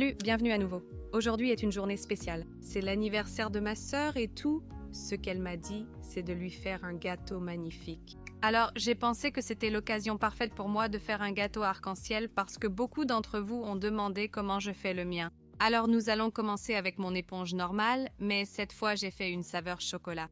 Salut, bienvenue à nouveau. Aujourd'hui est une journée spéciale. C'est l'anniversaire de ma sœur et tout ce qu'elle m'a dit, c'est de lui faire un gâteau magnifique. Alors, j'ai pensé que c'était l'occasion parfaite pour moi de faire un gâteau arc-en-ciel parce que beaucoup d'entre vous ont demandé comment je fais le mien. Alors, nous allons commencer avec mon éponge normale, mais cette fois, j'ai fait une saveur chocolat.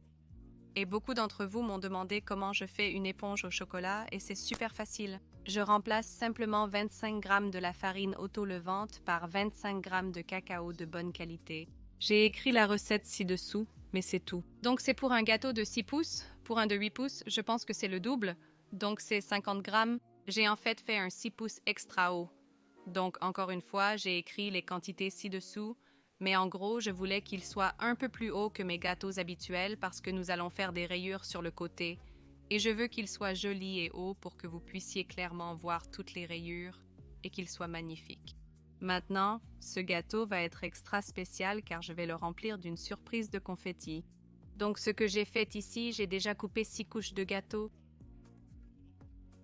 Et beaucoup d'entre vous m'ont demandé comment je fais une éponge au chocolat et c'est super facile. Je remplace simplement 25 g de la farine auto-levante par 25 g de cacao de bonne qualité. J'ai écrit la recette ci-dessous, mais c'est tout. Donc c'est pour un gâteau de 6 pouces. Pour un de 8 pouces, je pense que c'est le double. Donc c'est 50 g. J'ai en fait un 6 pouces extra haut. Donc encore une fois, j'ai écrit les quantités ci-dessous. Mais en gros, je voulais qu'il soit un peu plus haut que mes gâteaux habituels parce que nous allons faire des rayures sur le côté. Et je veux qu'il soit joli et haut pour que vous puissiez clairement voir toutes les rayures et qu'il soit magnifique. Maintenant, ce gâteau va être extra spécial car je vais le remplir d'une surprise de confettis. Donc ce que j'ai fait ici, j'ai déjà coupé 6 couches de gâteau.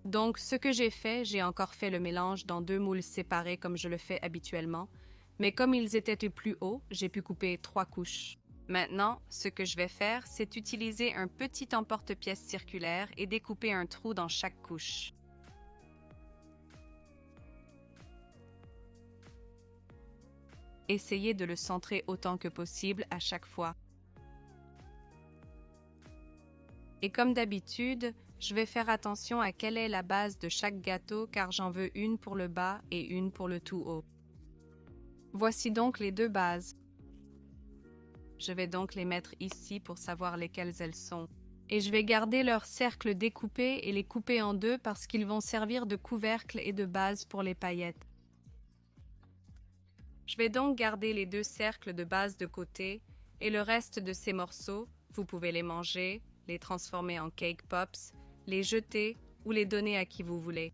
Donc ce que j'ai encore fait le mélange dans 2 moules séparés comme je le fais habituellement. Mais comme ils étaient plus hauts, j'ai pu couper 3 couches. Maintenant, ce que je vais faire, c'est utiliser un petit emporte-pièce circulaire et découper un trou dans chaque couche. Essayez de le centrer autant que possible à chaque fois. Et comme d'habitude, je vais faire attention à quelle est la base de chaque gâteau car j'en veux une pour le bas et une pour le tout haut. Voici donc les 2 bases. Je vais donc les mettre ici pour savoir lesquelles elles sont. Et je vais garder leurs cercles découpés et les couper en 2 parce qu'ils vont servir de couvercle et de base pour les paillettes. Je vais donc garder les 2 cercles de base de côté et le reste de ces morceaux, vous pouvez les manger, les transformer en cake pops, les jeter ou les donner à qui vous voulez.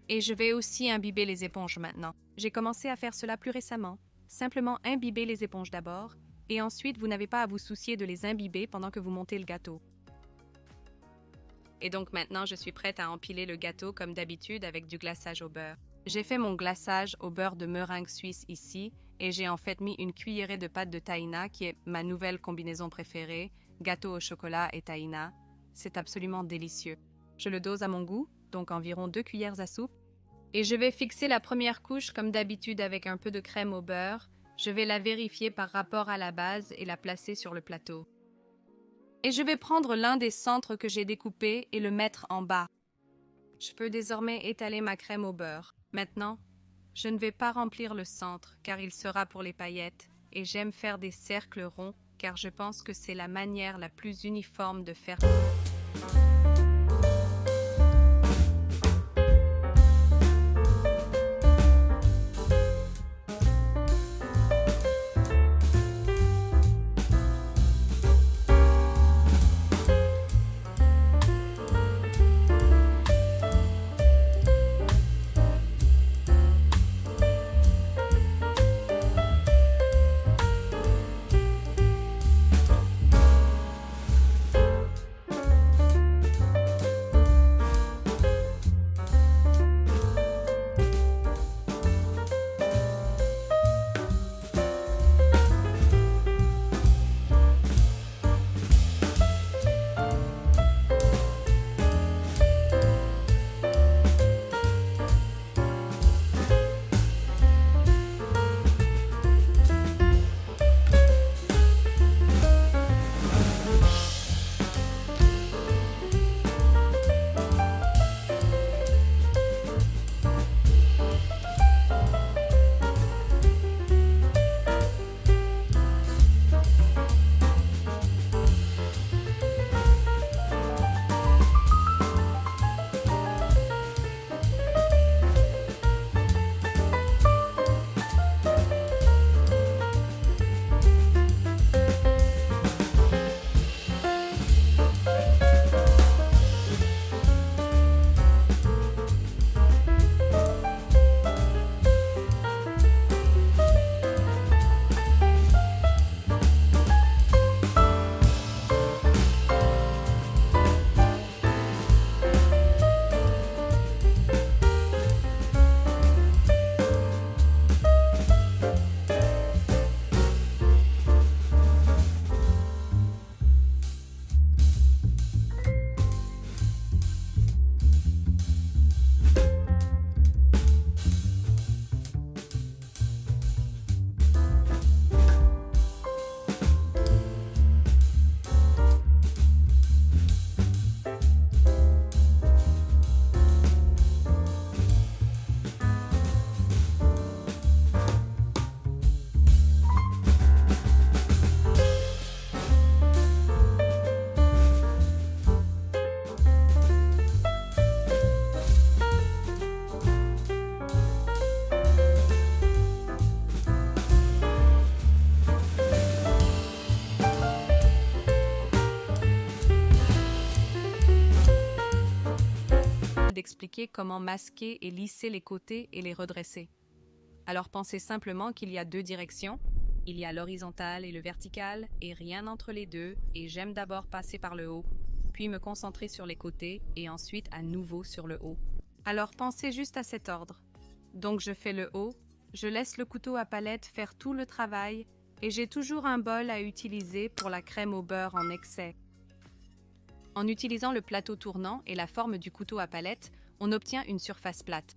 Et je vais aussi imbiber les éponges maintenant. J'ai commencé à faire cela plus récemment. Simplement imbiber les éponges d'abord, et ensuite vous n'avez pas à vous soucier de les imbiber pendant que vous montez le gâteau. Et donc maintenant, je suis prête à empiler le gâteau comme d'habitude avec du glaçage au beurre. J'ai fait mon glaçage au beurre de meringue suisse ici, et j'ai en fait mis une cuillerée de pâte de tahina, qui est ma nouvelle combinaison préférée, gâteau au chocolat et tahina. C'est absolument délicieux. Je le dose à mon goût, donc environ 2 cuillères à soupe. Et je vais fixer la première couche comme d'habitude avec un peu de crème au beurre. Je vais la vérifier par rapport à la base et la placer sur le plateau. Et je vais prendre l'un des centres que j'ai découpés et le mettre en bas. Je peux désormais étaler ma crème au beurre. Maintenant, je ne vais pas remplir le centre car il sera pour les paillettes et j'aime faire des cercles ronds car je pense que c'est la manière la plus uniforme de faire. expliquer comment masquer et lisser les côtés et les redresser. Alors pensez simplement qu'il y a deux directions. Il y a l'horizontal et le vertical, et rien entre les deux, et j'aime d'abord passer par le haut, puis me concentrer sur les côtés, et ensuite à nouveau sur le haut. Alors pensez juste à cet ordre. Donc je fais le haut, je laisse le couteau à palette faire tout le travail, et j'ai toujours un bol à utiliser pour la crème au beurre en excès. En utilisant le plateau tournant et la forme du couteau à palette, on obtient une surface plate.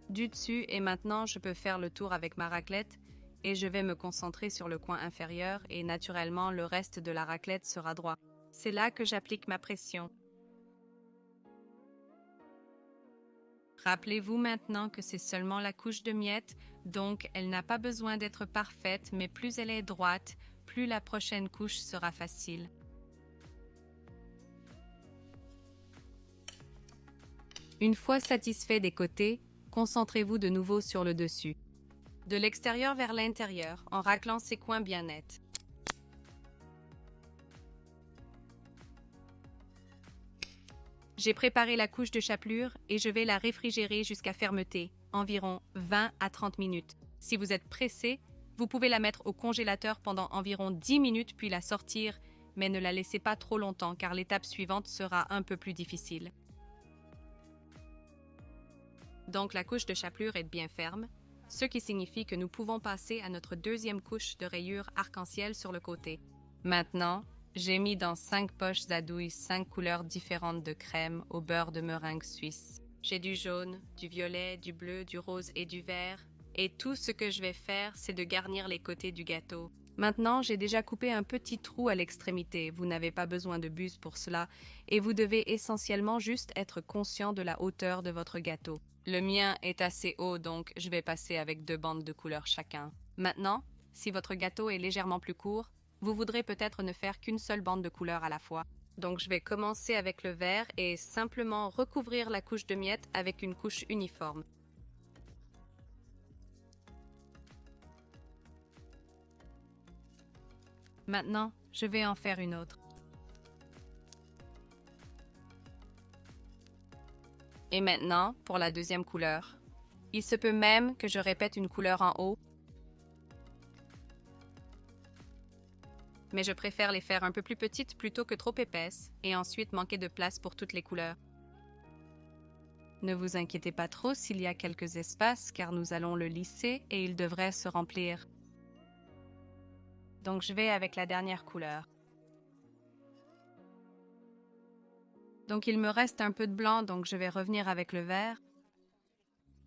Du dessus, et maintenant je peux faire le tour avec ma raclette, et je vais me concentrer sur le coin inférieur, et naturellement le reste de la raclette sera droit. C'est là que j'applique ma pression. Rappelez-vous maintenant que c'est seulement la couche de miettes, donc elle n'a pas besoin d'être parfaite, mais plus elle est droite, plus la prochaine couche sera facile. Une fois satisfait des côtés, concentrez-vous de nouveau sur le dessus. De l'extérieur vers l'intérieur, en raclant ses coins bien nets. J'ai préparé la couche de chapelure et je vais la réfrigérer jusqu'à fermeté, environ 20 à 30 minutes. Si vous êtes pressé, vous pouvez la mettre au congélateur pendant environ 10 minutes puis la sortir, mais ne la laissez pas trop longtemps car l'étape suivante sera un peu plus difficile. Donc la couche de chapelure est bien ferme, ce qui signifie que nous pouvons passer à notre deuxième couche de rayures arc-en-ciel sur le côté. Maintenant, j'ai mis dans 5 poches à douille 5 couleurs différentes de crème au beurre de meringue suisse. J'ai du jaune, du violet, du bleu, du rose et du vert. Et tout ce que je vais faire, c'est de garnir les côtés du gâteau. Maintenant, j'ai déjà coupé un petit trou à l'extrémité. Vous n'avez pas besoin de buse pour cela. Et vous devez essentiellement juste être conscient de la hauteur de votre gâteau. Le mien est assez haut, donc je vais passer avec 2 bandes de couleur chacun. Maintenant, si votre gâteau est légèrement plus court, vous voudrez peut-être ne faire qu'une seule bande de couleur à la fois. Donc je vais commencer avec le vert et simplement recouvrir la couche de miettes avec une couche uniforme. Maintenant, je vais en faire une autre. Et maintenant, pour la deuxième couleur. Il se peut même que je répète une couleur en haut, mais je préfère les faire un peu plus petites plutôt que trop épaisses et ensuite manquer de place pour toutes les couleurs. Ne vous inquiétez pas trop s'il y a quelques espaces car nous allons le lisser et il devrait se remplir. Donc je vais avec la dernière couleur. Donc il me reste un peu de blanc, donc je vais revenir avec le vert.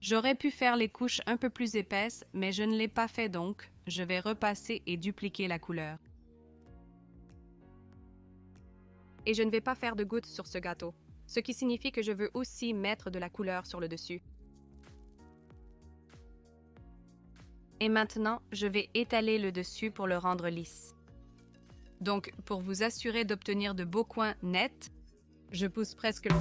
J'aurais pu faire les couches un peu plus épaisses, mais je ne l'ai pas fait donc je vais repasser et dupliquer la couleur. Et je ne vais pas faire de gouttes sur ce gâteau, ce qui signifie que je veux aussi mettre de la couleur sur le dessus. Et maintenant, je vais étaler le dessus pour le rendre lisse. Donc, pour vous assurer d'obtenir de beaux coins nets, je pousse presque le...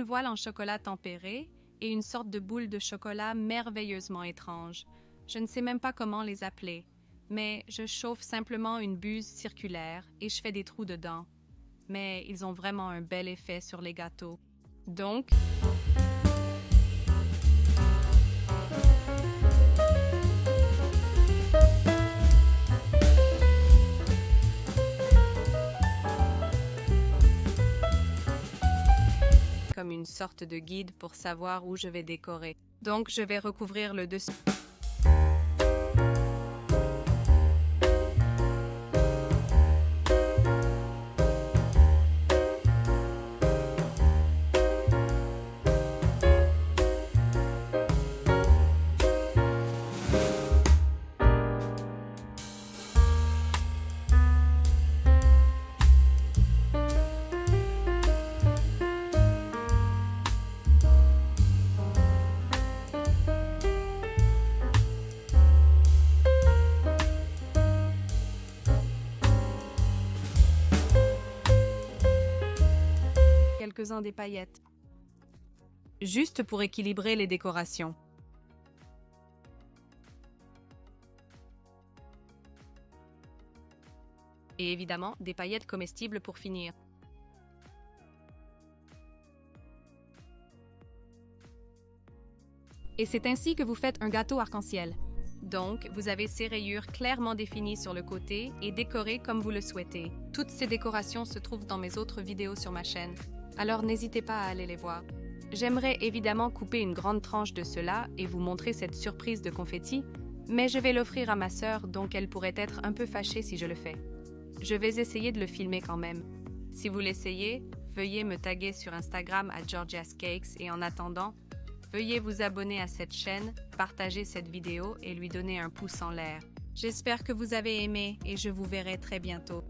voile en chocolat tempéré et une sorte de boule de chocolat merveilleusement étrange. Je ne sais même pas comment les appeler, mais je chauffe simplement une buse circulaire et je fais des trous dedans. Mais ils ont vraiment un bel effet sur les gâteaux. Donc, comme une sorte de guide pour savoir où je vais décorer. Donc, je vais recouvrir le dessus. Quelques-uns des paillettes. Juste pour équilibrer les décorations. Et évidemment, des paillettes comestibles pour finir. Et c'est ainsi que vous faites un gâteau arc-en-ciel. Donc, vous avez ces rayures clairement définies sur le côté et décorées comme vous le souhaitez. Toutes ces décorations se trouvent dans mes autres vidéos sur ma chaîne, alors n'hésitez pas à aller les voir. J'aimerais évidemment couper une grande tranche de cela et vous montrer cette surprise de confetti, mais je vais l'offrir à ma sœur, donc elle pourrait être un peu fâchée si je le fais. Je vais essayer de le filmer quand même. Si vous l'essayez, veuillez me taguer sur Instagram à Georgia's Cakes et en attendant, veuillez vous abonner à cette chaîne, partager cette vidéo et lui donner un pouce en l'air. J'espère que vous avez aimé et je vous verrai très bientôt.